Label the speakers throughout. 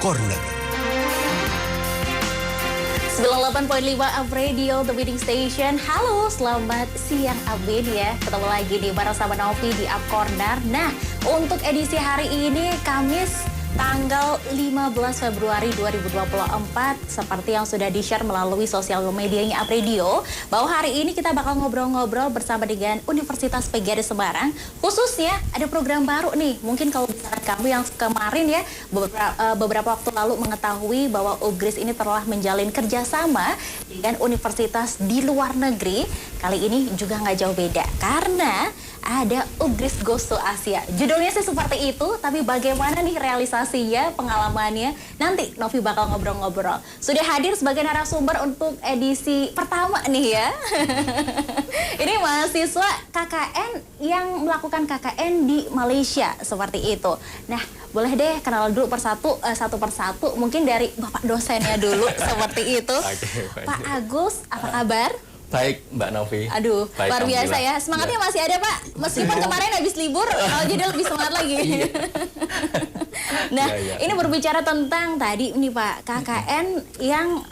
Speaker 1: Corner.
Speaker 2: 98.5 Up Radio, The Winning Station. Halo, selamat siang Abin ya. Ketemu lagi di bareng sama Novi di Up Corner. Nah, untuk edisi hari ini Kamis tanggal 15 Februari 2024, seperti yang sudah di-share melalui sosial medianya Up Radio, bahwa hari ini kita bakal ngobrol-ngobrol bersama dengan Universitas PGRI Semarang. Khususnya ada program baru nih. Mungkin kalau misalkan kamu yang kemarin ya beberapa waktu lalu mengetahui bahwa UGRIS ini telah menjalin kerjasama dengan universitas di luar negeri, kali ini juga nggak jauh beda karena ada UGRIS Goes to Asia. Judulnya sih seperti itu, tapi bagaimana nih realisasinya, pengalamannya, nanti Novi bakal ngobrol-ngobrol. Sudah hadir sebagai narasumber untuk edisi pertama nih ya. Ini mahasiswa KKN yang melakukan KKN di Malaysia, seperti itu. Nah, boleh deh kenal dulu satu persatu, mungkin dari Bapak dosennya dulu, seperti itu. Pak Agus, apa kabar?
Speaker 3: Baik, Mbak Novi.
Speaker 2: Aduh,
Speaker 3: baik,
Speaker 2: luar biasa ya. Semangatnya masih ada, Pak. Meskipun kemarin habis libur, kalau jadi lebih semangat lagi. Nah, ini berbicara tentang tadi nih Pak, KKN yang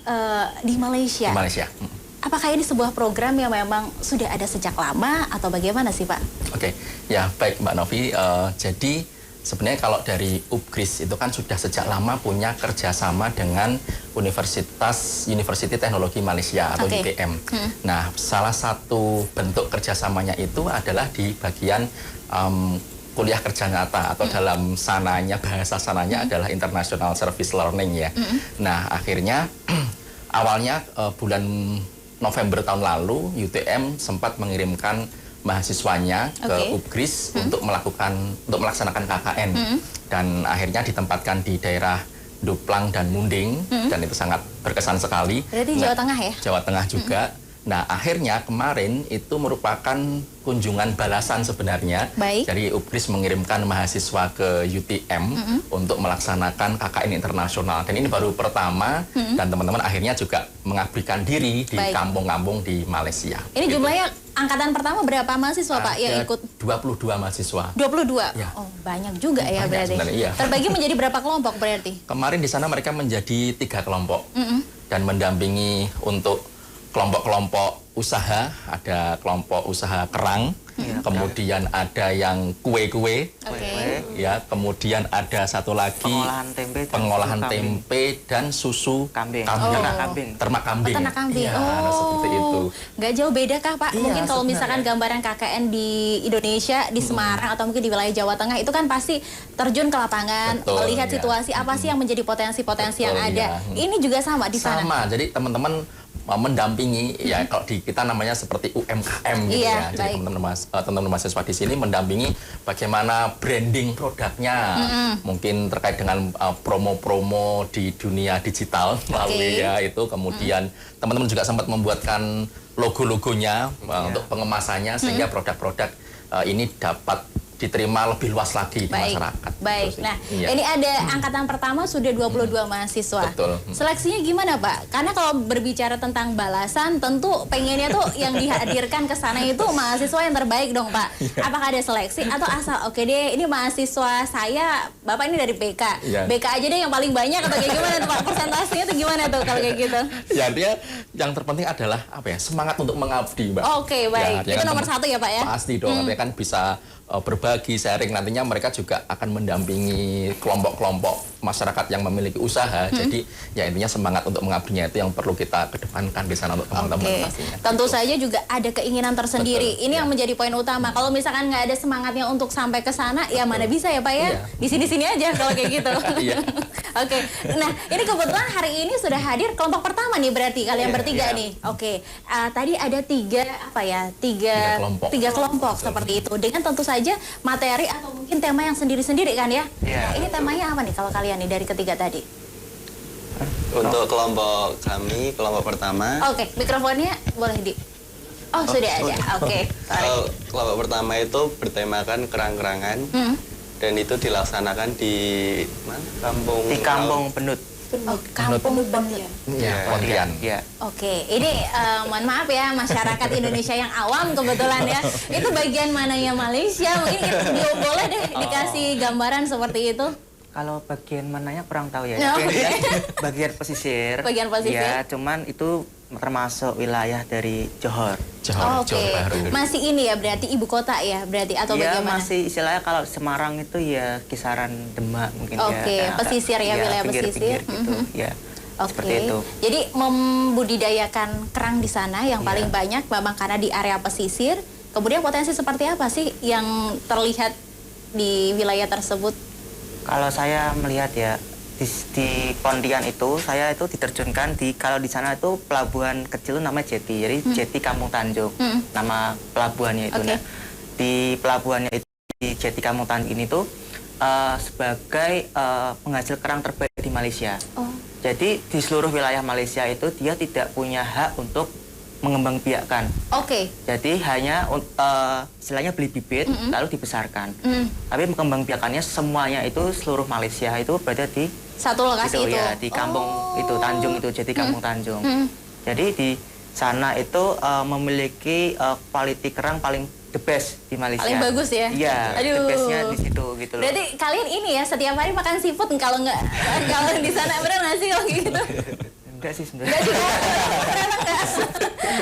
Speaker 2: di Malaysia.
Speaker 3: Di Malaysia.
Speaker 2: Apakah ini sebuah program yang memang sudah ada sejak lama atau bagaimana sih Pak?
Speaker 3: Oke, ya baik Mbak Novi. Jadi sebenarnya kalau dari UGRIS itu kan sudah sejak lama punya kerjasama dengan University Teknologi Malaysia atau UTM. Nah, salah satu bentuk kerjasamanya itu adalah di bagian kuliah kerja nyata atau dalam sananya, bahasa sananya adalah International Service Learning ya. Nah, akhirnya awalnya bulan November tahun lalu UTM sempat mengirimkan mahasiswanya ke UGRIS untuk melaksanakan KKN dan akhirnya ditempatkan di daerah Duplang dan Munding dan itu sangat berkesan sekali.
Speaker 2: Berarti Jawa Tengah ya?
Speaker 3: Jawa Tengah juga. Nah, akhirnya kemarin itu merupakan kunjungan balasan sebenarnya.
Speaker 2: Baik.
Speaker 3: Jadi UGRIS mengirimkan mahasiswa ke UTM untuk melaksanakan KKN internasional. Dan ini baru pertama dan teman-teman akhirnya juga mengabdikan diri di kampung-kampung di Malaysia.
Speaker 2: Ini gitu. Jumlahnya angkatan pertama berapa mahasiswa Pak yang ikut?
Speaker 3: 22 mahasiswa.
Speaker 2: 22?
Speaker 3: Ya.
Speaker 2: Oh, banyak juga ya berarti.
Speaker 3: Iya.
Speaker 2: Terbagi menjadi berapa kelompok berarti?
Speaker 3: Kemarin di sana mereka menjadi 3 kelompok dan mendampingi untuk kelompok-kelompok usaha, ada kelompok usaha kerang, kemudian ada yang kue-kue, ya, kemudian ada satu lagi pengolahan tempe dan susu kambing, ternak kambing.
Speaker 2: Ternak kambing.
Speaker 3: Ya, seperti itu.
Speaker 2: Nggak jauh beda kah Pak?
Speaker 3: Iya,
Speaker 2: mungkin kalau misalkan gambaran KKN di Indonesia, di Semarang atau mungkin di wilayah Jawa Tengah itu kan pasti terjun ke lapangan, melihat situasi apa sih yang menjadi potensi-potensi yang ada. Ini juga sama di sana.
Speaker 3: Sama, jadi teman-teman mendampingi ya kalau di kita namanya seperti UMKM gitu ya. Jadi teman-teman mahasiswa di sini mendampingi bagaimana branding produknya, mungkin terkait dengan promo-promo di dunia digital melalui ya itu. Kemudian teman-teman juga sempat membuatkan logo-logonya untuk pengemasannya sehingga produk-produk ini dapat diterima lebih luas lagi di masyarakat.
Speaker 2: Baik. Nah, ini ada angkatan pertama sudah 22 mahasiswa.
Speaker 3: Betul.
Speaker 2: Seleksinya gimana, Pak? Karena kalau berbicara tentang balasan, tentu pengennya tuh yang dihadirkan ke sana itu mahasiswa yang terbaik dong, Pak. Apakah ada seleksi atau asal oke deh, ini mahasiswa saya, Bapak ini dari BK. BK aja deh yang paling banyak atau kayak gimana tuh, Pak? Persentasenya tuh gimana tuh kalau kayak gitu?
Speaker 3: Ya, dia yang terpenting adalah apa ya? Semangat untuk mengabdi, Mbak.
Speaker 2: Oke, baik.
Speaker 3: Ya,
Speaker 2: itu nomor satu ya, Pak ya?
Speaker 3: Pasti dong, artinya kan bisa berbagi, sharing, nantinya mereka juga akan mendampingi kelompok-kelompok masyarakat yang memiliki usaha. Jadi ya intinya semangat untuk mengabdinya itu yang perlu kita kedepankan di sana untuk teman-teman pastinya.
Speaker 2: Tentu saja juga ada keinginan tersendiri. Ini yang menjadi poin utama. Kalau misalkan nggak ada semangatnya untuk sampai ke sana, ya mana bisa ya Pak ya? Di sini-sini aja kalau kayak gitu. Oke. Nah, ini kebetulan hari ini sudah hadir kelompok pertama nih berarti kalian bertiga nih. Oke. Tadi ada tiga kelompok seperti itu. Dengan tentu saja materi atau mungkin tema yang sendiri-sendiri kan ya? Nah, ini temanya apa nih kalau kalian nih dari ketiga tadi?
Speaker 4: Untuk kelompok kami, kelompok pertama.
Speaker 2: Oke, mikrofonnya boleh di... Oh, sudah ada. Oke.
Speaker 4: Kelompok pertama itu bertemakan kerang-kerangan. Dan itu dilaksanakan di mana?
Speaker 5: Kampung Benut.
Speaker 2: Kampung Benut.
Speaker 3: Ya, Pontian.
Speaker 5: Ya.
Speaker 2: Oke, ini mohon maaf ya masyarakat Indonesia yang awam kebetulan ya. Itu bagian mananya Malaysia? Mungkin boleh deh dikasih gambaran seperti itu.
Speaker 5: Kalau bagian mananya kurang tahu ya.
Speaker 2: Oh,
Speaker 5: Yang jelas bagian pesisir.
Speaker 2: Bagian pesisir.
Speaker 5: Ya, cuman itu termasuk wilayah dari Johor.
Speaker 3: Johor,
Speaker 2: Oke,
Speaker 3: Johor Bahru.
Speaker 2: masih ini ya berarti ibu kota ya berarti atau
Speaker 5: Ya,
Speaker 2: bagaimana?
Speaker 5: masih istilahnya kalau Semarang itu ya kisaran Demak mungkin ya.
Speaker 2: Oke,
Speaker 5: Agak-
Speaker 2: pesisir ya, wilayah
Speaker 5: pinggir-pinggir
Speaker 2: pesisir.
Speaker 5: gitu. Ya.
Speaker 2: Oke.
Speaker 5: Seperti itu.
Speaker 2: Jadi membudidayakan kerang di sana yang paling banyak memang karena di area pesisir. Kemudian potensi seperti apa sih yang terlihat di wilayah tersebut?
Speaker 5: Kalau saya melihat ya di Pontian itu saya itu diterjunkan kalau di sana itu pelabuhan kecil namanya Jeti. Jadi Jeti Kampung Tanjung. Nama pelabuhannya itu.
Speaker 2: Oke.
Speaker 5: Nah, di pelabuhannya itu di Jeti Kampung Tanjung ini tuh sebagai penghasil kerang terbaik di Malaysia.
Speaker 2: Oh.
Speaker 5: Jadi di seluruh wilayah Malaysia itu dia tidak punya hak untuk mengembangbiakan.
Speaker 2: Oke.
Speaker 5: Jadi hanya istilahnya beli bibit lalu dibesarkan. Tapi mengembangbiakannya semuanya itu seluruh Malaysia itu berada di
Speaker 2: Satu lokasi itu.
Speaker 5: ya di kampung itu Tanjung itu jadi kampung Tanjung. Jadi di sana itu memiliki quality kerang paling the best di Malaysia.
Speaker 2: Paling bagus ya?
Speaker 5: Iya, the
Speaker 2: Aduh.
Speaker 5: bestnya di situ gitu loh.
Speaker 2: Berarti kalian ini ya setiap hari makan seafood kalau nggak kalau di sana bener nggak sih kalau gitu?
Speaker 5: Enggak sih sebenarnya.
Speaker 2: Nggak juga. Ternyata nggak.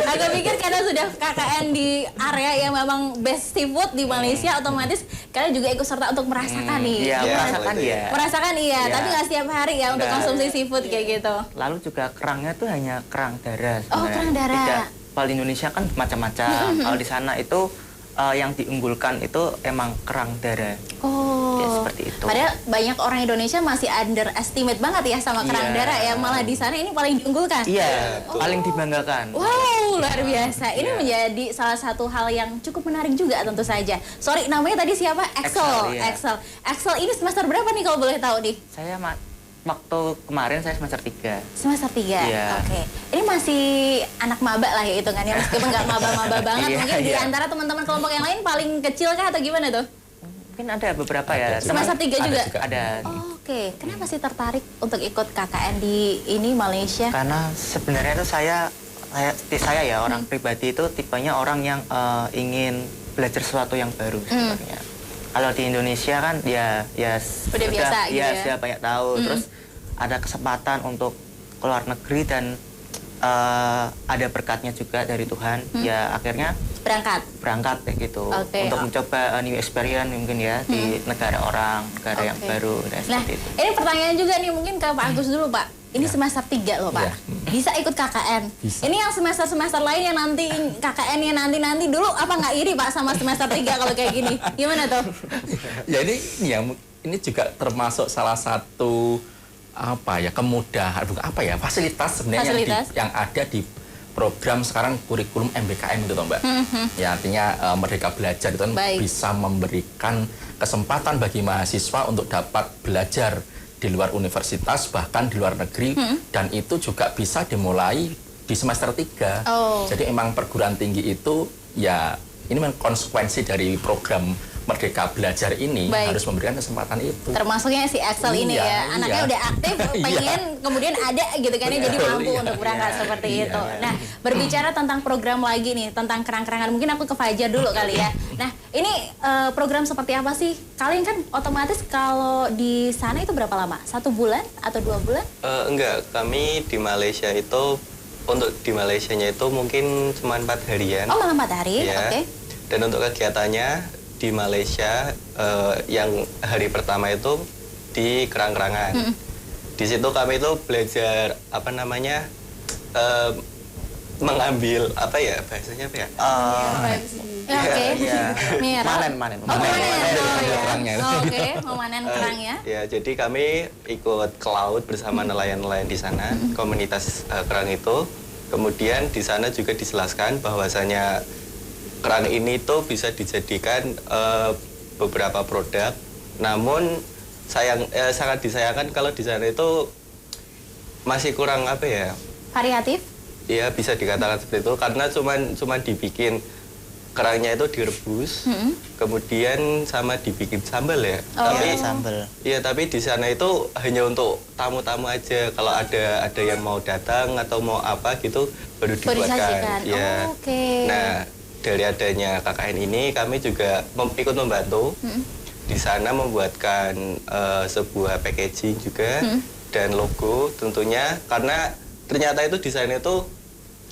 Speaker 2: Aku pikir karena sudah KKN di area yang memang best seafood di Malaysia, otomatis kalian juga ikut serta untuk merasakan nih.
Speaker 5: Iya,
Speaker 4: Iya,
Speaker 5: merasakan
Speaker 4: itu
Speaker 5: ya.
Speaker 4: ya.
Speaker 2: Merasakan iya,
Speaker 5: Iya.
Speaker 2: tapi nggak setiap hari ya untuk
Speaker 5: Nggak.
Speaker 2: konsumsi seafood kayak gitu.
Speaker 5: Lalu juga kerangnya tuh hanya kerang darah
Speaker 2: Oh,
Speaker 5: sebenarnya.
Speaker 2: kerang darah.
Speaker 5: Tidak, kalau di Indonesia kan macam-macam. Kalau di sana itu yang diunggulkan itu emang kerang darah.
Speaker 2: Oh,
Speaker 5: Ya, seperti itu.
Speaker 2: Padahal banyak orang Indonesia masih underestimate banget ya sama kerang
Speaker 5: Iya.
Speaker 2: darah ya. Malah di sana ini paling diunggulkan.
Speaker 5: Iya, paling dibanggakan.
Speaker 2: Wow, luar biasa. Ini
Speaker 5: Iya.
Speaker 2: menjadi salah satu hal yang cukup menarik juga tentu saja. Sorry, namanya tadi siapa? Axel.
Speaker 5: Iya.
Speaker 2: Axel ini semester berapa nih kalau boleh tahu nih?
Speaker 5: Saya waktu kemarin saya semester 3.
Speaker 2: Semester 3.
Speaker 5: Iya.
Speaker 2: Oke. Ini masih anak maba lah ya hitungannya, meskipun nggak maba-maba banget.
Speaker 5: Iya,
Speaker 2: Mungkin di
Speaker 5: iya.
Speaker 2: antara teman-teman kelompok yang lain paling kecil kah atau gimana tuh?
Speaker 5: Mungkin ada beberapa ya.
Speaker 3: Ada
Speaker 2: Semester 3 juga?
Speaker 5: Ada.
Speaker 2: Oke. Kenapa sih tertarik untuk ikut KKN di ini Malaysia?
Speaker 5: Karena sebenarnya itu saya ya orang pribadi itu tipenya orang yang ingin belajar sesuatu yang baru sebenarnya. Kalau di Indonesia kan ya
Speaker 2: Udah biasa gitu ya?
Speaker 5: sudah banyak tahu. Terus ada kesempatan untuk keluar negeri dan ada berkatnya juga dari Tuhan. Ya akhirnya berangkat kayak gitu
Speaker 2: Oke.
Speaker 5: untuk mencoba new experience mungkin ya di negara orang, negara yang
Speaker 2: Oke.
Speaker 5: baru dan
Speaker 2: Nah,
Speaker 5: seperti itu.
Speaker 2: ini pertanyaan juga nih mungkin ke Pak Agus dulu, Pak. Ini semester 3 loh, Pak.
Speaker 3: Iya.
Speaker 2: Bisa ikut KKN.
Speaker 3: Bisa.
Speaker 2: Ini yang semester-semester lain yang nanti KKN-nya nanti dulu apa nggak iri, Pak, sama semester 3 kalau kayak gini? Gimana tuh?
Speaker 3: Ya ini juga termasuk salah satu kemudahan fasilitas sebenarnya
Speaker 2: Fasilitas.
Speaker 3: yang ada di program sekarang kurikulum MBKM gitu toh, Mbak. Ya artinya Merdeka Belajar itu kan
Speaker 2: Baik.
Speaker 3: bisa memberikan kesempatan bagi mahasiswa untuk dapat belajar di luar universitas bahkan di luar negeri dan itu juga bisa dimulai di semester 3.
Speaker 2: Oh.
Speaker 3: Jadi emang perguruan tinggi itu ya ini memang konsekuensi dari program Merdeka Belajar ini
Speaker 2: Baik.
Speaker 3: harus memberikan kesempatan itu.
Speaker 2: Termasuknya si Axel ini
Speaker 3: Iya,
Speaker 2: ya, anaknya
Speaker 3: iya.
Speaker 2: udah aktif,
Speaker 3: Iya.
Speaker 2: pengen kemudian ada gitu kan ya, jadi
Speaker 3: Betul,
Speaker 2: mampu
Speaker 3: iya,
Speaker 2: untuk berangkat
Speaker 5: iya,
Speaker 2: seperti
Speaker 3: iya.
Speaker 2: itu. Nah, berbicara tentang program lagi nih, tentang kerang-kerangan, mungkin aku ke Fajar dulu kali ya. Nah, ini program seperti apa sih? Kalian kan otomatis kalau di sana itu berapa lama? 1 bulan atau 2 bulan?
Speaker 4: Enggak, kami di Malaysia itu untuk di Malaysianya itu mungkin cuma 4 harian.
Speaker 2: Oh, malah 4 hari?
Speaker 4: Ya.
Speaker 2: Oke.
Speaker 4: Dan untuk kegiatannya di Malaysia yang hari pertama itu di kerang-kerangan. Di situ kami itu belajar mengambil bahasanya apa ya?
Speaker 2: Ya, oke.
Speaker 5: Iya.
Speaker 2: Merah.
Speaker 5: Manen.
Speaker 2: Oh, panen. Oh, ya.
Speaker 3: kerangnya.
Speaker 2: Oh, oke, memanen kerang ya.
Speaker 4: Ya, jadi kami ikut ke laut bersama nelayan-nelayan di sana, komunitas kerang itu. Kemudian di sana juga dijelaskan bahwasanya kerang ini tuh bisa dijadikan beberapa produk. Namun sangat disayangkan kalau di sana itu masih kurang
Speaker 2: Variatif?
Speaker 4: Ya bisa dikatakan seperti itu karena cuman dibikin kerangnya itu direbus, kemudian sama dibikin sambal ya.
Speaker 2: Oh.
Speaker 4: Tapi
Speaker 5: sambal.
Speaker 4: iya, tapi di sana itu hanya untuk tamu-tamu aja. Kalau ada yang mau datang atau mau apa gitu baru
Speaker 2: Baru
Speaker 4: dibuatkan.
Speaker 2: disajikan.
Speaker 4: Ya.
Speaker 2: Oh, oke.
Speaker 4: Nah, dari adanya KKN ini kami juga ikut membantu di sana membuatkan sebuah packaging juga dan logo tentunya, karena ternyata itu desainnya itu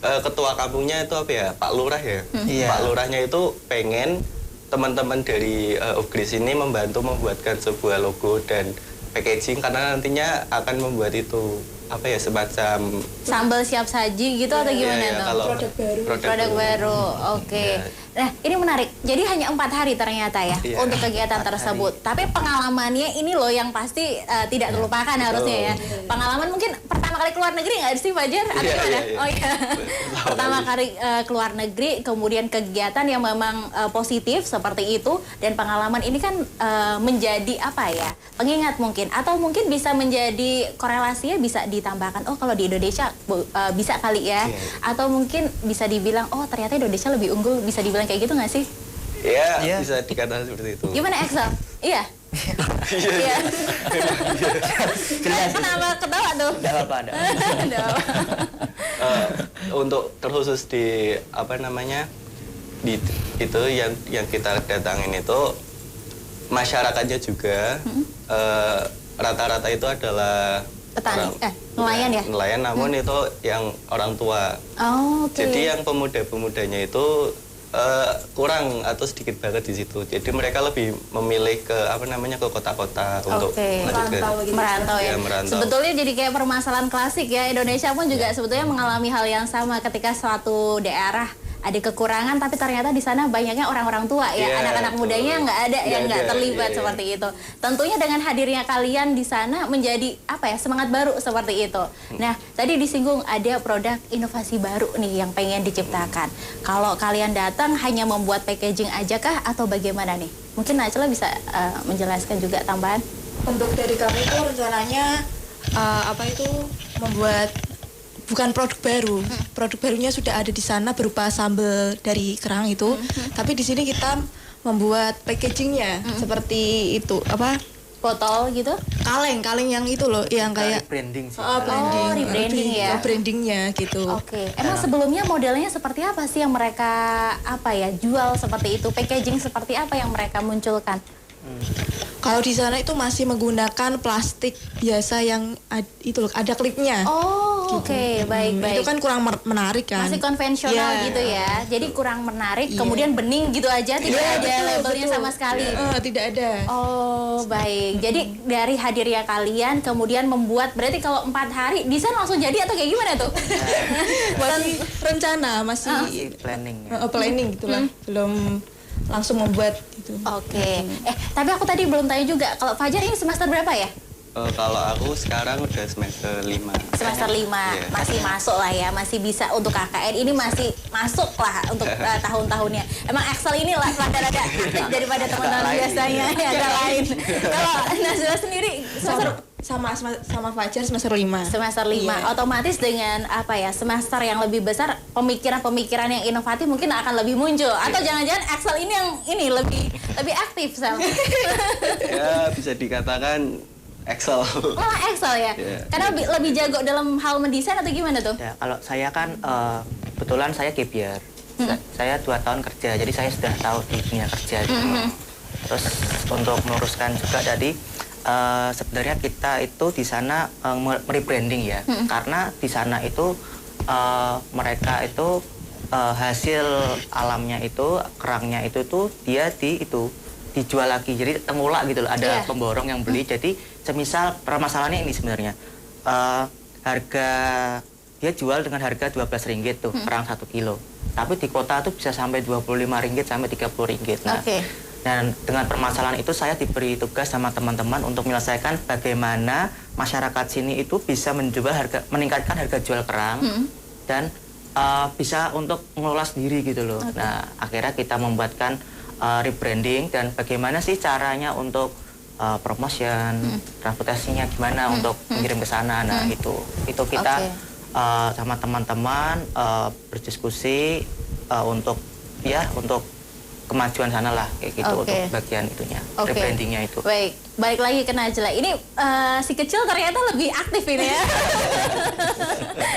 Speaker 4: ketua kampungnya itu apa ya, Pak Lurah ya.
Speaker 5: Iya.
Speaker 4: Pak Lurahnya itu pengen teman-teman dari Upgris ini membantu membuatkan sebuah logo dan packaging, karena nantinya akan membuat itu apa ya, semacam
Speaker 2: Sambal siap saji gitu atau gimana
Speaker 4: ya,
Speaker 2: tuh?
Speaker 4: kalau
Speaker 2: Produk baru, oke.
Speaker 4: Ya.
Speaker 2: Nah, ini menarik. Jadi hanya 4 hari ternyata ya
Speaker 4: Iya,
Speaker 2: untuk kegiatan
Speaker 5: 4
Speaker 2: tersebut. Tapi pengalamannya ini loh yang pasti tidak terlupakan harusnya ya. Pengalaman mungkin pertama kali keluar negeri nggak sih Fajar? Atau
Speaker 4: Iya,
Speaker 2: gimana?
Speaker 4: iya, iya.
Speaker 2: Oh iya. Pertama kali keluar negeri, kemudian kegiatan yang memang positif seperti itu, dan pengalaman ini kan menjadi apa ya? Pengingat mungkin, atau mungkin bisa menjadi korelasinya bisa ditambahkan. Oh kalau di Indonesia bisa kali ya.
Speaker 4: Iya.
Speaker 2: Atau mungkin bisa dibilang, oh ternyata Indonesia lebih unggul, bisa dibilang kayak gitu nggak sih?
Speaker 4: ya
Speaker 5: Iya.
Speaker 4: bisa dikatakan seperti itu.
Speaker 2: Gimana Excel? Iya? Iya. Kenapa ketawa tuh?
Speaker 5: Nggak apa-apa, nggak apa-apa.
Speaker 2: Nggak apa.
Speaker 4: Untuk terkhusus di apa namanya, di itu yang kita datangin itu masyarakatnya juga rata-rata itu adalah
Speaker 2: Petani, nelayan ya?
Speaker 4: nelayan, namun itu yang orang tua.
Speaker 2: Oh, oke.
Speaker 4: Jadi yang pemuda-pemudanya itu kurang atau sedikit banget di situ. Jadi mereka lebih memilih ke apa namanya, ke kota-kota untuk
Speaker 2: Oke.
Speaker 4: lanjut ke-
Speaker 2: Merantau ya.
Speaker 4: Iya, merantau.
Speaker 2: Sebetulnya jadi kayak permasalahan klasik ya. Indonesia pun juga sebetulnya mengalami hal yang sama ketika suatu daerah ada kekurangan, tapi ternyata di sana banyaknya orang-orang tua ya.
Speaker 4: Iya,
Speaker 2: Anak-anak
Speaker 4: betul.
Speaker 2: mudanya nggak ada yang nggak
Speaker 4: ada,
Speaker 2: terlibat
Speaker 4: iya.
Speaker 2: seperti itu. Tentunya dengan hadirnya kalian di sana menjadi apa ya, semangat baru seperti itu. Nah, tadi disinggung ada produk inovasi baru nih yang pengen diciptakan. Kalau kalian datang hanya membuat packaging aja kah atau bagaimana nih? Mungkin Najla bisa menjelaskan juga tambahan.
Speaker 1: Untuk dari kami itu rencananya membuat bukan produk baru. Produk barunya sudah ada di sana berupa sambal dari kerang itu. Tapi di sini kita membuat packagingnya seperti itu,
Speaker 2: Botol gitu?
Speaker 1: kaleng yang itu loh, yang kayak
Speaker 5: branding sih.
Speaker 1: branding,
Speaker 2: Oh, rebranding ya.
Speaker 1: brandingnya gitu.
Speaker 2: Oke, emang sebelumnya modelnya seperti apa sih yang mereka jual seperti itu? Packaging seperti apa yang mereka munculkan?
Speaker 1: Kalau di sana itu masih menggunakan plastik biasa yang itu loh, ada klipnya.
Speaker 2: Oh, oke, baik.
Speaker 1: Itu kan kurang menarik kan.
Speaker 2: Masih konvensional
Speaker 1: Iya.
Speaker 2: gitu ya. Jadi kurang menarik,
Speaker 1: Iya.
Speaker 2: kemudian bening gitu aja, tidak
Speaker 1: Iya,
Speaker 2: ada
Speaker 1: betul,
Speaker 2: labelnya
Speaker 1: betul.
Speaker 2: sama sekali.
Speaker 1: Tidak ada.
Speaker 2: Oh, baik. Jadi dari hadirnya kalian kemudian membuat, berarti kalau 4 hari desain langsung jadi atau kayak gimana tuh?
Speaker 1: Masih rencana, masih
Speaker 5: Planning ya.
Speaker 1: planning gitulah. Belum langsung membuat gitu.
Speaker 2: Oke. Tapi aku tadi belum tanya juga, kalau Fajar ini semester berapa ya?
Speaker 4: Kalau aku sekarang udah semester 5.
Speaker 2: Semester 5,
Speaker 4: Iya.
Speaker 2: masih masuk lah ya, masih bisa untuk KKN ini masih masuk lah untuk tahun-tahunnya. Emang Excel ini lah rada-rada aktif daripada teman-teman
Speaker 5: lain.
Speaker 2: biasanya, ya agak lain. Kalau Nazila sendiri
Speaker 1: Sama Fajar semester 5.
Speaker 2: semester 5,
Speaker 1: Iya.
Speaker 2: otomatis dengan semester yang lebih besar, pemikiran-pemikiran yang inovatif mungkin akan lebih muncul. Atau jangan-jangan Excel ini yang lebih aktif, Sal.
Speaker 4: Ya bisa dikatakan Excel.
Speaker 2: Malah Excel ya?
Speaker 4: Iya.
Speaker 2: Karena lebih jago dalam hal mendesain atau gimana tuh?
Speaker 5: Ya, kalau saya kan kebetulan saya gap year. Saya 2 tahun kerja, jadi saya sudah tahu di dunia kerja. Gitu. Terus untuk meluruskan juga tadi, sebenarnya kita itu di sana merebranding ya, karena di sana itu mereka itu hasil alamnya itu, kerangnya itu tuh dia dijual lagi, jadi temulak gitu loh, ada
Speaker 2: Iya.
Speaker 5: pemborong yang beli. Jadi semisal permasalahannya ini sebenarnya harga dia jual dengan harga Rp12 tuh kerang 1 kilo, tapi di kota tuh bisa sampai Rp25 sampai Rp30. Nah,
Speaker 2: Oke.
Speaker 5: dan dengan permasalahan itu saya diberi tugas sama teman-teman untuk menyelesaikan bagaimana masyarakat sini itu bisa meningkatkan harga jual kerang dan bisa untuk mengelola sendiri gitu loh.
Speaker 2: Oke.
Speaker 5: Nah, akhirnya kita membuatkan rebranding dan bagaimana sih caranya untuk promotion, transportasinya gimana untuk mengirim ke sana. Nah, itu kita
Speaker 2: Oke.
Speaker 5: sama teman-teman berdiskusi untuk kemajuan sana lah kayak gitu
Speaker 2: Oke.
Speaker 5: untuk bagian itunya,
Speaker 2: Oke.
Speaker 5: rebrandingnya itu.
Speaker 2: Baik, balik lagi ke Najla. Ini si kecil ternyata lebih aktif ini ya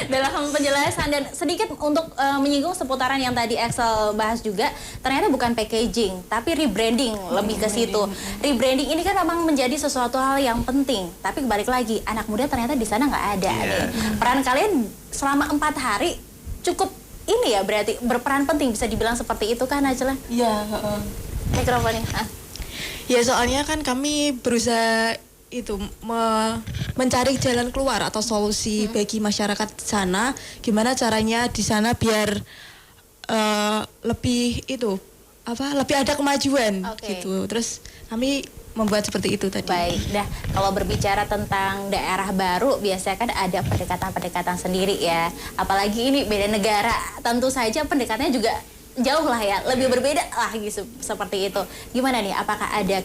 Speaker 2: dalam penjelasan dan sedikit untuk menyinggung seputaran yang tadi Axel bahas juga. Ternyata bukan packaging, tapi rebranding lebih ke situ. Rebranding ini kan memang menjadi sesuatu hal yang penting. Tapi balik lagi, anak muda ternyata di sana nggak ada. Nih. Peran kalian selama 4 hari cukup ini ya berarti berperan penting bisa dibilang seperti itu kan Najla?
Speaker 1: Iya.
Speaker 2: Mikrofonnya.
Speaker 1: Ya soalnya kan kami berusaha itu mencari jalan keluar atau solusi bagi masyarakat di sana. Gimana caranya di sana biar lebih itu lebih ada kemajuan
Speaker 2: Oke.
Speaker 1: gitu. Terus kami membuat seperti itu tadi.
Speaker 2: Baik, dah kalau berbicara tentang daerah baru biasanya kan ada pendekatan-pendekatan sendiri ya. Apalagi ini beda negara, tentu saja pendekatannya juga jauh lah ya, lebih berbeda lah gitu seperti itu. Gimana nih? Apakah ada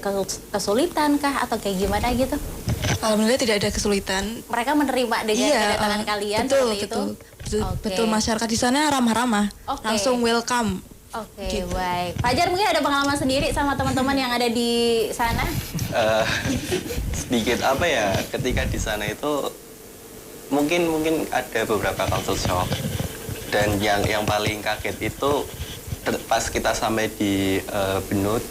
Speaker 2: kesulitan kah atau kayak gimana gitu?
Speaker 1: Alhamdulillah tidak ada kesulitan.
Speaker 2: Mereka menerima dengan kedatangan kalian
Speaker 1: betul,
Speaker 2: seperti
Speaker 1: betul,
Speaker 2: itu?
Speaker 1: betul,
Speaker 2: Oke.
Speaker 1: betul, masyarakat di sana ramah-ramah,
Speaker 2: Oke.
Speaker 1: langsung welcome.
Speaker 2: Oke,
Speaker 1: Gitu.
Speaker 2: baik. Fajar mungkin ada pengalaman sendiri sama teman-teman yang ada di sana?
Speaker 4: Sedikit apa ya, ketika di sana itu mungkin ada beberapa culture shock, dan yang paling kaget itu pas kita sampai di Benut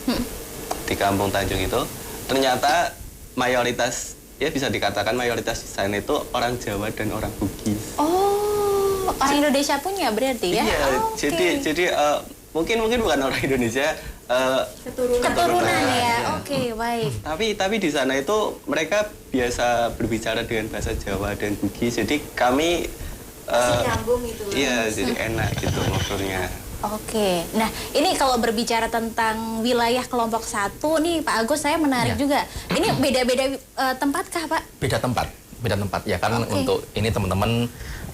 Speaker 4: di Kampung Tanjung itu, ternyata mayoritas, ya bisa dikatakan mayoritas di sana itu orang Jawa dan orang Bugis.
Speaker 2: Oh, orang Indonesia punya berarti ya?
Speaker 4: Iya,
Speaker 2: Oke.
Speaker 4: jadi mungkin bukan orang Indonesia,
Speaker 2: Keturunan ya, oke, baik.
Speaker 4: tapi di sana itu mereka biasa berbicara dengan bahasa Jawa dan Bugis, jadi kami
Speaker 1: Nyambung itu.
Speaker 4: iya, jadi enak gitu ngobrolnya.
Speaker 2: Oke, nah ini kalau berbicara tentang wilayah kelompok 1 nih Pak Agus, saya menarik
Speaker 3: Ya.
Speaker 2: juga. Ini beda-beda tempatkah Pak?
Speaker 3: Beda tempat ya kan.
Speaker 2: Oke.
Speaker 3: Untuk ini teman-teman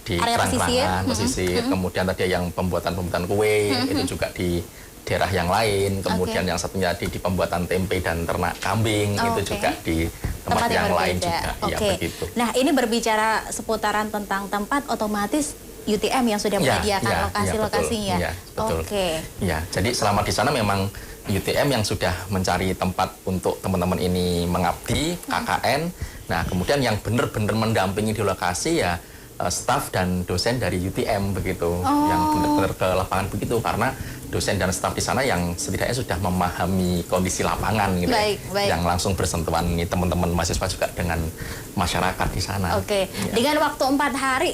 Speaker 3: di
Speaker 2: Area
Speaker 3: kerang-kerangan, pesisir, kemudian tadi yang pembuatan kue, itu juga di daerah yang lain, kemudian
Speaker 2: Oke.
Speaker 3: yang satunya di pembuatan tempe dan ternak kambing,
Speaker 2: Oke.
Speaker 3: itu juga di tempat yang lain juga, ya
Speaker 2: Oke.
Speaker 3: begitu.
Speaker 2: Nah ini berbicara seputaran tentang tempat, otomatis UTM yang sudah menyediakan lokasi-lokasinya.
Speaker 3: Ya, betul.
Speaker 2: Oke.
Speaker 3: Ya, jadi selama di sana memang UTM yang sudah mencari tempat untuk teman-teman ini mengabdi, KKN. Nah, kemudian yang benar-benar mendampingi di lokasi ya staf dan dosen dari UTM begitu, yang benar-benar ke lapangan begitu, karena dosen dan staf di sana yang setidaknya sudah memahami kondisi lapangan gitu,
Speaker 2: Baik, baik.
Speaker 3: yang langsung bersentuhan nih teman-teman mahasiswa juga dengan masyarakat di sana.
Speaker 2: Oke,
Speaker 3: Ya.
Speaker 2: dengan waktu 4 hari,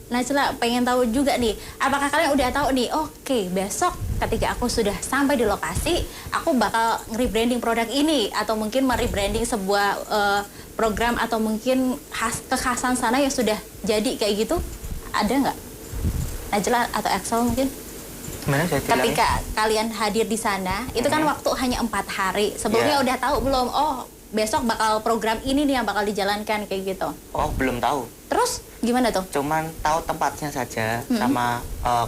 Speaker 2: Najla pengen tahu juga nih, apakah kalian udah tahu nih, oke besok ketika aku sudah sampai di lokasi, aku bakal nge-rebranding produk ini, atau mungkin merebranding sebuah program, atau mungkin kekhasan sana yang sudah jadi kayak gitu, ada nggak? Najla atau Axel mungkin?
Speaker 5: Gimana saya bilangnya?
Speaker 2: Ketika kalian hadir di sana, itu kan waktu hanya 4 hari. Sebelumnya
Speaker 5: Iya.
Speaker 2: udah tahu belum? Oh, besok bakal program ini nih yang bakal dijalankan kayak gitu.
Speaker 5: Oh, belum tahu.
Speaker 2: Terus gimana tuh?
Speaker 5: Cuman tahu tempatnya saja, sama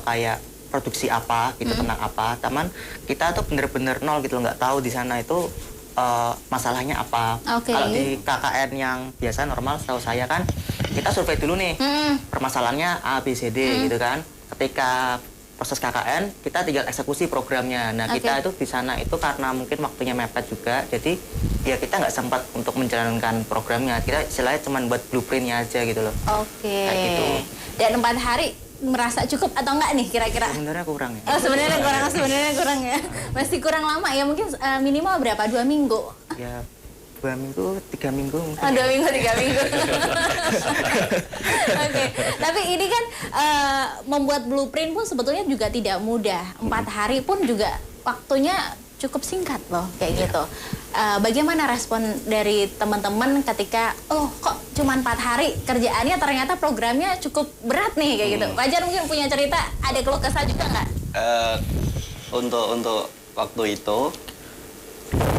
Speaker 5: kayak produksi apa gitu, tentang apa. Taman kita tuh bener-bener nol gitu loh, nggak tahu di sana itu masalahnya apa.
Speaker 2: Oke.
Speaker 5: Kalau di KKN yang biasa normal, setahu saya kan kita survei dulu nih, permasalahannya A, B, C, D gitu kan. Ketika proses KKN, kita tinggal eksekusi programnya. Nah, kita
Speaker 2: Oke.
Speaker 5: itu di sana itu karena mungkin waktunya mepet juga, jadi ya kita nggak sempat untuk menjalankan programnya. Kita istilahnya cuma buat blueprintnya aja gitu loh.
Speaker 2: Oke.
Speaker 5: Kayak gitu.
Speaker 2: Dan 4 hari merasa cukup atau enggak nih kira-kira?
Speaker 5: Sebenarnya kurang ya.
Speaker 2: Oh, sebenarnya kurang ya. Masih kurang lama ya, mungkin minimal berapa? 2 minggu.
Speaker 5: Ya 2 minggu, 3 minggu mungkin.
Speaker 2: 2 minggu, 3 minggu. Oke, tapi ini kan membuat blueprint pun sebetulnya juga tidak mudah. 4 hari pun juga waktunya cukup singkat loh, kayak gitu. Bagaimana respon dari teman-teman ketika, oh kok cuma 4 hari kerjaannya, ternyata programnya cukup berat nih, kayak gitu. Fajar mungkin punya cerita, ada keluh kesah juga nggak?
Speaker 4: Untuk waktu itu,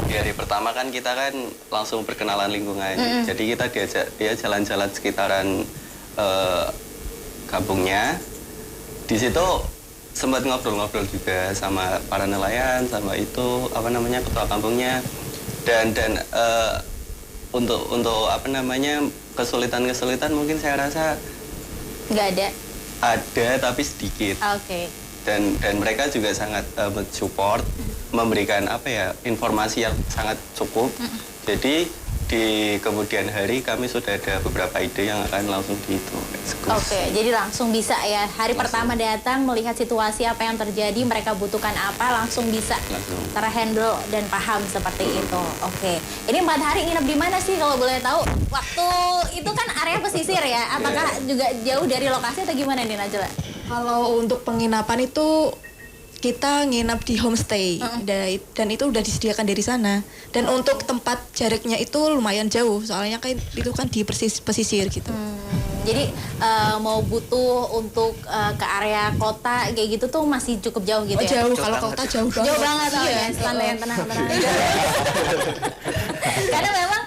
Speaker 4: di hari pertama kan kita kan langsung perkenalan lingkungan. Jadi kita diajak dia jalan-jalan sekitaran kampungnya. Di situ sempat ngobrol-ngobrol juga sama para nelayan, sama itu apa namanya ketua kampungnya. Dan untuk apa namanya kesulitan mungkin saya rasa
Speaker 2: Nggak ada.
Speaker 4: ada tapi sedikit.
Speaker 2: Oke.
Speaker 4: dan mereka juga sangat support, memberikan apa ya, informasi yang sangat cukup. Jadi di kemudian hari kami sudah ada beberapa ide yang akan langsung dieksekusi.
Speaker 2: Oke, jadi langsung bisa ya. Hari pertama datang melihat situasi apa yang terjadi, mereka butuhkan apa, langsung bisa terhandle dan paham seperti itu. Oke, ini 4 hari nginep di mana sih kalau boleh tahu? Waktu itu kan area pesisir ya, apakah juga jauh dari lokasi atau gimana nih Najla?
Speaker 1: Kalau untuk penginapan itu kita nginap di homestay dan itu udah disediakan dari sana. Dan untuk tempat jaraknya itu lumayan jauh, soalnya kan itu kan di pesisir gitu.
Speaker 2: Jadi mau butuh untuk ke area kota kayak gitu tuh masih cukup jauh gitu ya?
Speaker 1: Jauh, kalau kota jauh banget.
Speaker 2: Jauh banget ya, standar yang tenang. Karena memang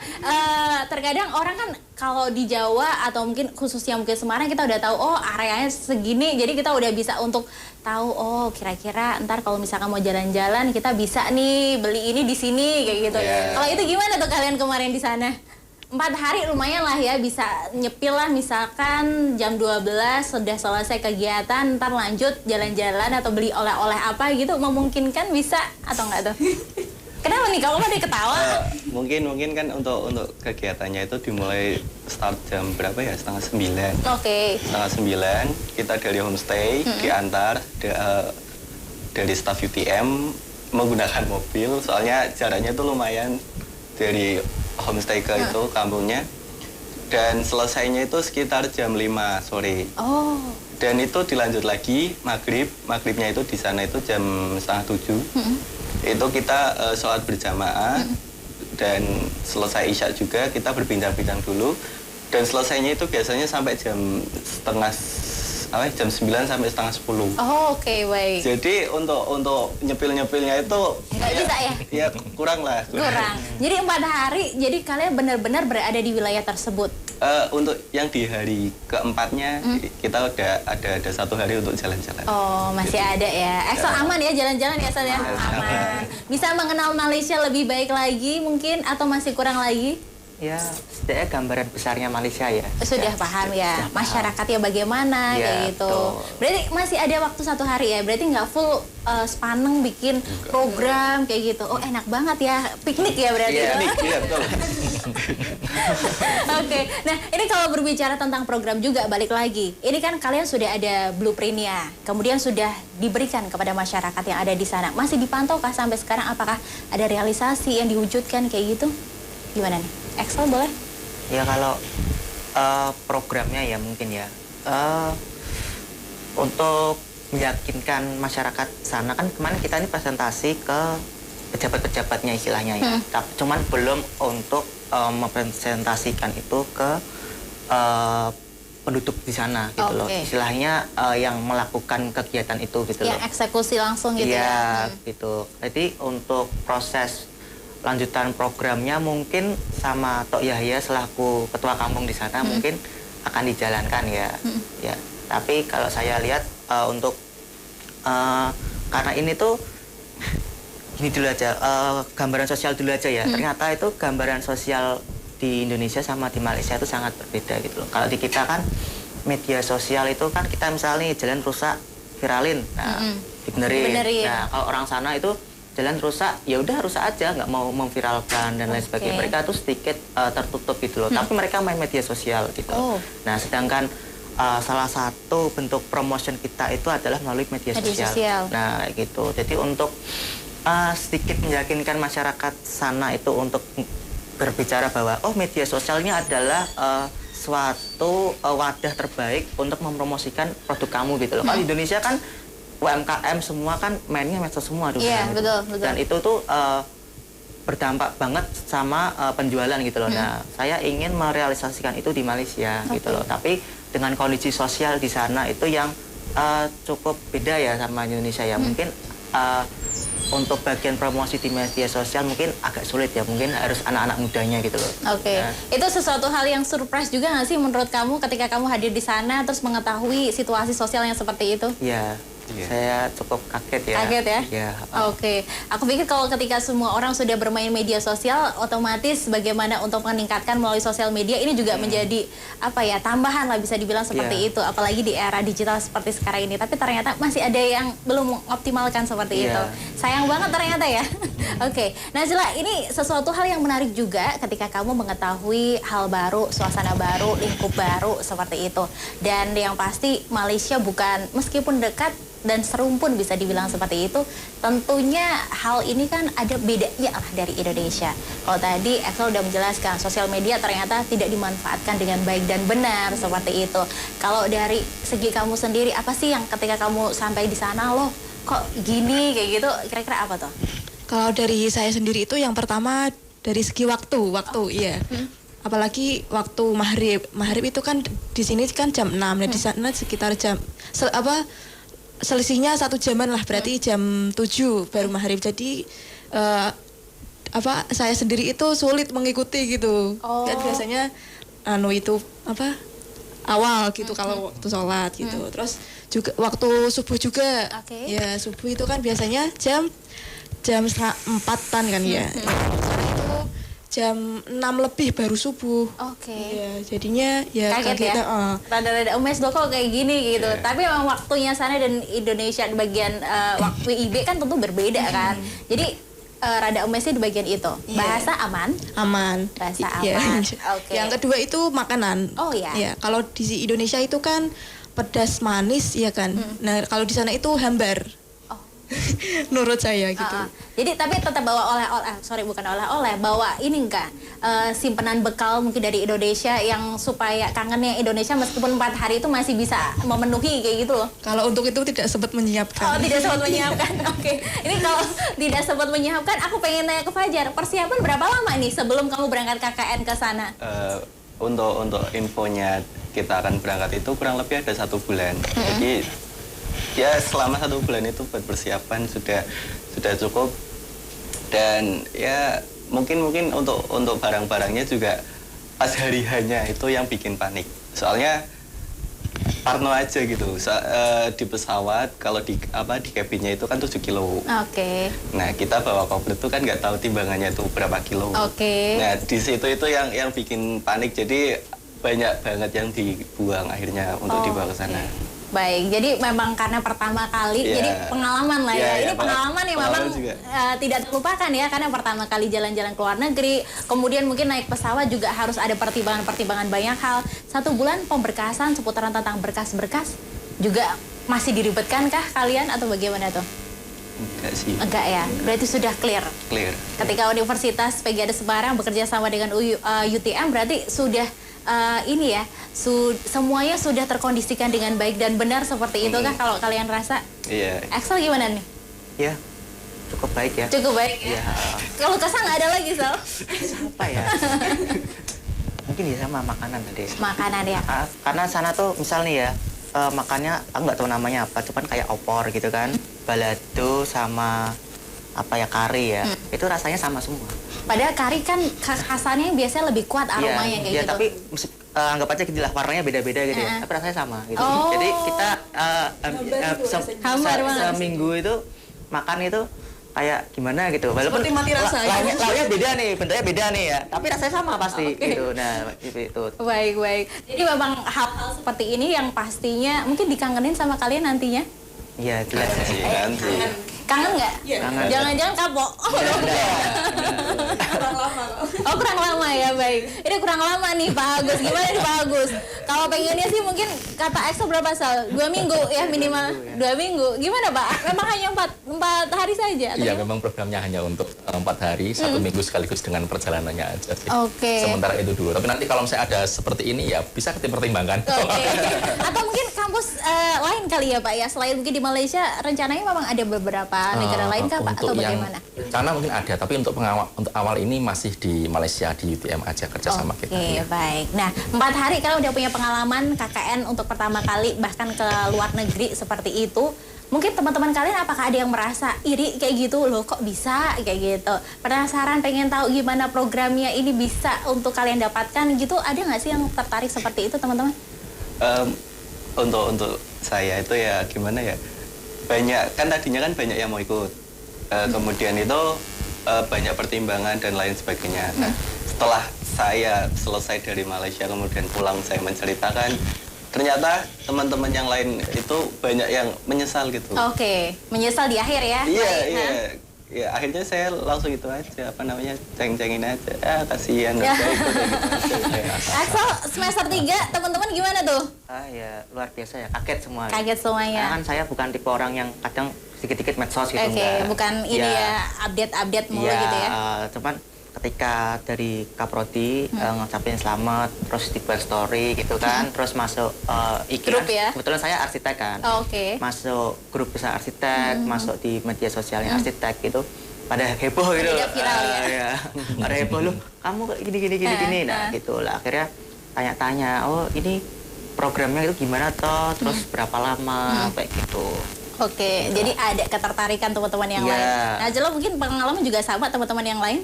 Speaker 2: terkadang orang kan kalau di Jawa atau mungkin khususnya mungkin Semarang kita udah tahu oh areanya segini, jadi kita udah bisa untuk tahu oh kira-kira ntar kalau misalkan mau jalan-jalan kita bisa nih beli ini di sini kayak gitu. Kalau itu gimana tuh kalian kemarin di sana? 4 hari lumayan lah ya, bisa nyepil lah misalkan jam 12 sudah selesai kegiatan, ntar lanjut jalan-jalan atau beli oleh-oleh apa gitu, memungkinkan bisa atau enggak tuh? Kenapa nih kalau pada ketawa?
Speaker 4: Mungkin kan untuk kegiatannya itu dimulai start jam berapa ya? 8:30.
Speaker 2: Oke.
Speaker 4: 8:30 kita dari homestay diantar dari staf UTM menggunakan mobil, soalnya jaraknya itu lumayan dari homestay ke itu kampungnya, dan selesainya itu sekitar jam 5 sore.
Speaker 2: Oh.
Speaker 4: Dan itu dilanjut lagi maghribnya itu di sana itu jam 6:30. Itu kita sholat berjamaah dan selesai isya juga kita berbincang-bincang dulu, dan selesainya itu biasanya sampai jam 9 sampai setengah 10.
Speaker 2: Oh, oke, baik.
Speaker 4: Jadi untuk nyepil-nyepilnya itu
Speaker 2: Nggak bisa ya?
Speaker 4: Ya kurang lah.
Speaker 2: Kurang. Jadi 4 hari, jadi kalian benar-benar berada di wilayah tersebut.
Speaker 4: Untuk yang di hari keempatnya kita udah ada 1 hari untuk jalan-jalan.
Speaker 2: Oh, masih ada ya. Excel aman ya jalan-jalan ya, Sel ya? Aman. Bisa mengenal Malaysia lebih baik lagi mungkin atau masih kurang lagi?
Speaker 5: Ya, setidaknya gambaran besarnya Malaysia ya.
Speaker 2: Sudah paham ya, masyarakatnya bagaimana
Speaker 5: Ya,
Speaker 2: kayak gitu.
Speaker 5: betul.
Speaker 2: Berarti masih ada waktu 1 hari ya, berarti nggak full sepaneng bikin program kayak gitu. Oh enak banget ya, piknik ya berarti.
Speaker 4: Iya, betul.
Speaker 2: Oke, nah ini kalau berbicara tentang program juga balik lagi. Ini kan kalian sudah ada blueprintnya, kemudian sudah diberikan kepada masyarakat yang ada di sana. Masih dipantau kah sampai sekarang? Apakah ada realisasi yang diwujudkan kayak gitu? Gimana nih? Excel boleh?
Speaker 5: Ya kalau programnya ya mungkin ya untuk meyakinkan masyarakat sana, kan kemarin kita ini presentasi ke pejabat-pejabatnya istilahnya ya. Cuman belum untuk mempresentasikan itu ke penduduk di sana gitu loh. Istilahnya yang melakukan kegiatan itu gitu loh.
Speaker 2: Yang eksekusi langsung gitu ya.
Speaker 5: Iya, gitu. Jadi untuk proses lanjutan programnya mungkin sama Tok Yahya selaku ketua kampung di sana mungkin akan dijalankan ya. Ya. Tapi kalau saya lihat untuk karena ini tuh gini dulu aja, gambaran sosial dulu aja ya. Ternyata itu gambaran sosial di Indonesia sama di Malaysia itu sangat berbeda gitu loh. Kalau di kita kan media sosial itu kan kita misalnya jalan rusak viralin, nah dibenerin. Nah kalau orang sana itu jalan rusak, ya udah rusak aja, nggak mau memviralkan dan lain sebagainya. Mereka tuh sedikit tertutup gitu loh. Tapi mereka main media sosial gitu. Nah, sedangkan salah satu bentuk promotion kita itu adalah melalui media sosial. Nah, gitu. Jadi untuk sedikit meyakinkan masyarakat sana itu untuk berbicara bahwa oh media sosialnya adalah suatu wadah terbaik untuk mempromosikan produk kamu gitu loh. Kalau di Indonesia kan UMKM semua kan mainnya medsos semua dulu.
Speaker 2: Iya, betul.
Speaker 5: Dan itu tuh berdampak banget sama penjualan gitu loh. Nah, saya ingin merealisasikan itu di Malaysia gitu loh. Tapi dengan kondisi sosial di sana itu yang cukup beda ya sama Indonesia ya. Mungkin untuk bagian promosi di media sosial mungkin agak sulit ya. Mungkin harus anak-anak mudanya gitu loh.
Speaker 2: Oke. Itu sesuatu hal yang surprise juga nggak sih menurut kamu ketika kamu hadir di sana terus mengetahui situasi sosial yang seperti itu?
Speaker 5: Ya,
Speaker 4: Iya.
Speaker 5: Saya cukup kaget ya.
Speaker 2: Kaget ya?
Speaker 5: Iya.
Speaker 2: Oke, aku pikir kalau ketika semua orang sudah bermain media sosial, otomatis bagaimana untuk meningkatkan melalui sosial media ini juga menjadi apa ya, tambahan lah bisa dibilang seperti
Speaker 5: Iya.
Speaker 2: itu, apalagi di era digital seperti sekarang ini. Tapi ternyata masih ada yang belum mengoptimalkan seperti
Speaker 5: Iya.
Speaker 2: itu. Sayang banget ternyata ya. Oke, Najla, ini sesuatu hal yang menarik juga ketika kamu mengetahui hal baru, suasana baru, lingkup baru seperti itu. Dan yang pasti Malaysia bukan, meskipun dekat dan serumpun bisa dibilang seperti itu, tentunya hal ini kan ada bedanya lah dari Indonesia. Kalau tadi Axel udah menjelaskan, sosial media ternyata tidak dimanfaatkan dengan baik dan benar seperti itu. Kalau dari segi kamu sendiri, apa sih yang ketika kamu sampai di sana loh, kok gini kayak gitu, kira-kira apa tuh?
Speaker 1: Kalau dari saya sendiri itu yang pertama dari segi waktu, iya. Apalagi waktu maghrib itu kan di sini kan jam 6, nah di sana sekitar jam selisihnya 1 jaman lah, berarti jam 7 baru maghrib. Jadi saya sendiri itu sulit mengikuti gitu.
Speaker 2: Oh.
Speaker 1: Kan biasanya itu awal gitu kalau waktu sholat gitu. Terus juga waktu subuh juga.
Speaker 2: Oke.
Speaker 1: Ya, subuh itu kan biasanya jam 3:30 kan ya. Sana itu jam 6 lebih baru subuh.
Speaker 2: Oke.
Speaker 1: Iya, jadinya ya
Speaker 2: Kaget ya? Rada-rada emes loh kok kayak gini gitu. Tapi memang waktunya sana dan Indonesia di bagian waktu WIB kan tentu berbeda kan. Jadi rada emesnya di bagian itu.
Speaker 1: Iya.
Speaker 2: Bahasa aman?
Speaker 1: Aman.
Speaker 2: Bahasa
Speaker 1: Iya.
Speaker 2: aman. Oke.
Speaker 1: Yang kedua itu makanan.
Speaker 2: Oh, ya.
Speaker 1: Ya, kalau di Indonesia itu kan pedas manis ya kan. Nah, kalau di sana itu hambar.
Speaker 2: Oh.
Speaker 1: Menurut saya gitu.
Speaker 2: Jadi tapi tetap bawa oleh-oleh, bukan oleh-oleh, bawa ini enggak simpenan bekal mungkin dari Indonesia yang supaya kangennya Indonesia meskipun 4 hari itu masih bisa memenuhi kayak gitu loh.
Speaker 1: Kalau untuk itu tidak sempat
Speaker 2: Oh,
Speaker 1: menyiapkan.
Speaker 2: tidak sempat menyiapkan. Oke. Ini kalau tidak sempat menyiapkan, aku pengen tanya ke Fajar, persiapan berapa lama nih sebelum kamu berangkat KKN ke sana?
Speaker 4: Untuk infonya kita akan berangkat itu kurang lebih ada 1 bulan. Jadi ya selama 1 bulan itu buat persiapan sudah cukup. Dan ya mungkin untuk barang-barangnya juga pas hari hanya itu yang bikin panik. Soalnya parno aja gitu. Di pesawat kalau di cabinnya itu kan 7 kilo.
Speaker 2: Oke.
Speaker 4: Nah, kita bawa komplit itu kan nggak tahu timbangannya itu berapa kilo.
Speaker 2: Oke.
Speaker 4: Nah, di situ itu yang bikin panik. Jadi banyak banget yang dibuang akhirnya untuk dibawa ke sana.
Speaker 2: Baik, jadi memang karena pertama kali,
Speaker 4: Iya.
Speaker 2: jadi pengalaman lah ya.
Speaker 4: Iya,
Speaker 2: Ini
Speaker 4: iya,
Speaker 2: pengalaman yang memang
Speaker 4: pengalaman juga.
Speaker 2: tidak terlupakan ya, karena pertama kali jalan-jalan ke luar negeri, kemudian mungkin naik pesawat juga harus ada pertimbangan-pertimbangan banyak hal. 1 bulan pemberkasan seputaran tentang berkas-berkas juga masih diribetkan kah kalian atau bagaimana tuh?
Speaker 4: Enggak sih.
Speaker 2: Enggak ya, berarti sudah clear.
Speaker 4: Clear.
Speaker 2: Ketika Universitas PGRI Semarang bekerja sama dengan UTM berarti sudah ini ya, semuanya sudah terkondisikan dengan baik dan benar seperti itu kah kalau kalian rasa?
Speaker 4: Iya.
Speaker 2: Axel gimana nih?
Speaker 5: Ya, cukup baik ya.
Speaker 2: Cukup baik ya?
Speaker 5: Iya.
Speaker 2: Kalau kesal nggak ada lagi, Sal?
Speaker 5: Apa ya? Mungkin ya sama makanan tadi.
Speaker 2: Makanan ya?
Speaker 5: Karena sana tuh misal nih ya, makannya aku nggak tahu namanya apa, cuman kayak opor gitu kan, balado sama apa ya, kari ya, itu rasanya sama semua.
Speaker 2: Padahal kari kan khasannya biasanya lebih kuat aromanya kayak
Speaker 5: Iya,
Speaker 2: gitu.
Speaker 5: tapi anggap aja gitu lah, warnanya beda-beda gitu ya, tapi rasanya sama gitu.
Speaker 2: Oh.
Speaker 5: Jadi kita
Speaker 2: Hambar banget.
Speaker 5: seminggu itu makan itu kayak gimana gitu. Walaupun
Speaker 1: Seperti mati rasa, ya.
Speaker 5: lauknya beda nih, bentuknya beda nih ya, tapi rasanya sama pasti
Speaker 2: Oke.
Speaker 5: gitu. Nah, itu.
Speaker 2: Baik. Jadi memang hal-hal seperti ini yang pastinya mungkin dikangenin sama kalian nantinya.
Speaker 5: Iya, jelas.
Speaker 4: Nanti.
Speaker 2: Kangen nggak?
Speaker 1: Iya.
Speaker 5: Kangen.
Speaker 2: Jangan-jangan kapok. Oh,
Speaker 1: Kurang lama kok.
Speaker 2: oh, kurang lama ya, baik. Ini kurang lama nih Pak Agus. Gimana nih Pak Agus? Kalau pengennya sih mungkin kata Axel berapa Sal? 2 minggu ya minimal. 2 minggu. Gimana Pak? Memang hanya 4 hari saja? atau
Speaker 3: Iya,
Speaker 2: gimana?
Speaker 3: memang programnya hanya untuk 4 hari, 1 minggu sekaligus dengan perjalanannya aja sih.
Speaker 2: Oke.
Speaker 3: Sementara itu dulu. Tapi nanti kalau misalnya ada seperti ini ya bisa dipertimbangkan.
Speaker 2: Oke. Atau mungkin kampus lain kali ya Pak ya? Selain mungkin di Malaysia, rencananya memang ada beberapa negara lain kah Pak?
Speaker 3: Untuk
Speaker 2: Atau
Speaker 3: yang
Speaker 2: bagaimana?
Speaker 3: rencana mungkin ada, tapi untuk awal ini masih di Malaysia, di UTM aja kerja sama kita.
Speaker 2: Oke, baik. Nah, 4 hari kalian udah punya pengalaman KKN untuk pertama kali bahkan ke luar negeri seperti itu. Mungkin teman-teman kalian apakah ada yang merasa iri kayak gitu loh, kok bisa kayak gitu? Penasaran, pengen tahu gimana programnya ini bisa untuk kalian dapatkan gitu? Ada nggak sih yang tertarik seperti itu teman-teman?
Speaker 4: Untuk saya itu ya gimana ya, banyak, kan tadinya kan banyak yang mau ikut. Kemudian itu banyak pertimbangan dan lain sebagainya. Nah, setelah saya selesai dari Malaysia kemudian pulang saya menceritakan, ternyata teman-teman yang lain itu banyak yang menyesal gitu.
Speaker 2: Oke, menyesal di akhir ya?
Speaker 4: Iya,
Speaker 2: Baik,
Speaker 4: iya.
Speaker 2: nah.
Speaker 4: Ya, akhirnya saya langsung itu aja, apa namanya, ceng-cengin aja. Kasihan,
Speaker 2: Ya.
Speaker 4: udah ikut aja.
Speaker 2: Axel, semester 3 teman-teman gimana tuh?
Speaker 5: Ya luar biasa ya, kaget semua.
Speaker 2: Kaget
Speaker 5: Karena
Speaker 2: semuanya.
Speaker 5: kan saya bukan tipe orang yang kadang sedikit-sedikit medsos gitu.
Speaker 2: Oke,
Speaker 5: enggak.
Speaker 2: bukan ini ya update-update mulu gitu ya?
Speaker 5: Cuman ketika dari Kaprodi ngucapin selamat, terus dibuat story gitu kan, terus masuk IG.
Speaker 2: Grup ya?
Speaker 5: Kebetulan saya arsitek kan.
Speaker 2: Oke.
Speaker 5: Masuk grup besar arsitek, masuk di media sosialnya arsitek gitu. Pada heboh gitu.
Speaker 2: Tidak viral ya?
Speaker 5: Pada heboh lu, kamu kok gini. Nah, gitu lah. Akhirnya tanya-tanya, oh ini programnya itu gimana toh? Terus berapa lama? Kayak gitu.
Speaker 2: Oke, jadi ada ketertarikan teman-teman yang
Speaker 5: Iya.
Speaker 2: lain. Nah, Jelo mungkin pengalaman juga sama teman-teman yang lain?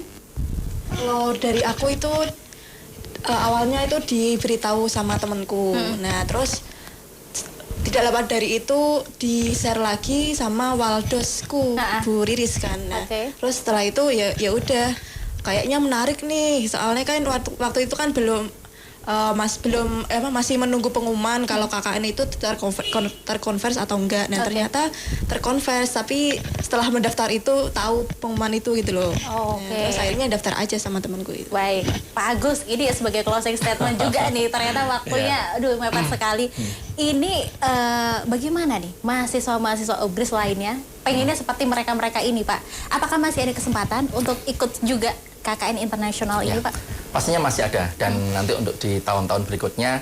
Speaker 1: Kalau dari aku itu awalnya itu diberitahu sama temanku. Nah, terus tidak lama dari itu di-share lagi sama Waldosku, Bu Riris kan. Nah,
Speaker 2: Oke.
Speaker 1: terus setelah itu ya udah kayaknya menarik nih. Soalnya kan waktu itu kan masih menunggu pengumuman kalau KKN itu terkonvers atau enggak. Nah, ternyata terkonvers, tapi setelah mendaftar itu tahu pengumuman itu gitu loh.
Speaker 2: Oh, oke.
Speaker 1: Nah, terus akhirnya daftar aja sama temanku itu.
Speaker 2: Baik, Pak Agus, ini sebagai closing statement juga nih, ternyata waktunya, aduh mepet sekali. Ini bagaimana nih mahasiswa-mahasiswa UGRIS lainnya, pengennya seperti mereka-mereka ini Pak. Apakah masih ada kesempatan untuk ikut juga KKN internasional ini Pak?
Speaker 3: Pastinya masih ada, dan nanti untuk di tahun-tahun berikutnya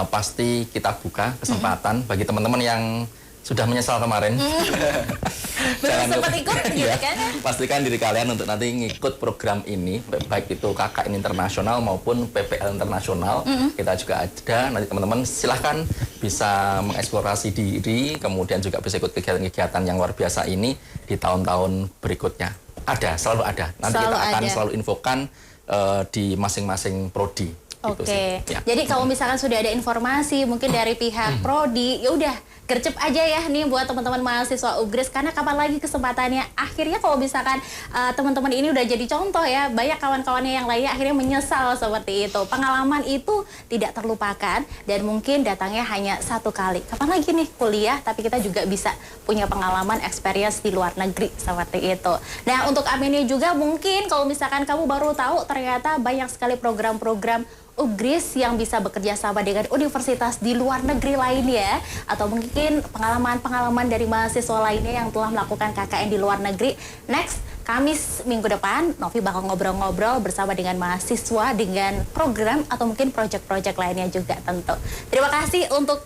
Speaker 3: pasti kita buka kesempatan bagi teman-teman yang sudah menyesal kemarin.
Speaker 2: Belum sempat ikut gitu
Speaker 3: Ya,
Speaker 2: kan?
Speaker 3: pastikan diri kalian untuk nanti ngikut program ini, baik itu KKN internasional maupun PPL internasional. Kita juga ada, nanti teman-teman silahkan bisa mengeksplorasi diri, kemudian juga bisa ikut kegiatan-kegiatan yang luar biasa ini di tahun-tahun berikutnya. Ada, selalu ada. Nanti
Speaker 2: Selalu
Speaker 3: kita akan
Speaker 2: ada.
Speaker 3: selalu infokan di masing-masing prodi. Gitu
Speaker 2: Oke,
Speaker 3: sih. Ya.
Speaker 2: jadi kalau misalkan sudah ada informasi mungkin dari pihak prodi, ya udah gercep aja ya nih buat teman-teman mahasiswa UGRIS, karena kapan lagi kesempatannya. Akhirnya kalau misalkan teman-teman ini udah jadi contoh ya, banyak kawan-kawannya yang lainnya akhirnya menyesal seperti itu. Pengalaman itu tidak terlupakan dan mungkin datangnya hanya satu kali. Kapan lagi nih kuliah, tapi kita juga bisa punya pengalaman experience di luar negeri seperti itu. Nah, untuk Aminia juga mungkin kalau misalkan kamu baru tahu ternyata banyak sekali program-program UGRIS yang bisa bekerja sama dengan universitas di luar negeri lainnya, atau mungkin pengalaman-pengalaman dari mahasiswa lainnya yang telah melakukan KKN di luar negeri. Next, Kamis minggu depan, Novi bakal ngobrol-ngobrol bersama dengan mahasiswa dengan program atau mungkin proyek-proyek lainnya juga tentu. Terima kasih untuk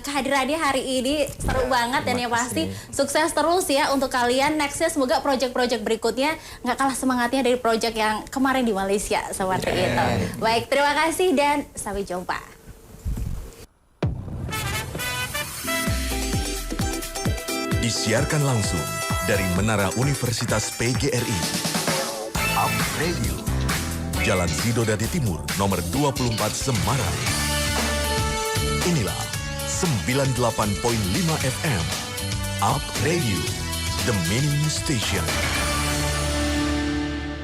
Speaker 2: kehadirannya hari ini, seru banget dan yang pasti sukses terus ya untuk kalian. Nextnya semoga proyek-proyek berikutnya nggak kalah semangatnya dari proyek yang kemarin di Malaysia seperti itu. Baik, terima kasih dan sampai jumpa.
Speaker 6: Disiarkan langsung dari Menara Universitas PGRI. Up Radio. Jalan Sidodadi Timur, nomor 24 Semarang. Inilah 98.5 FM. Up Radio, the Meaning Station.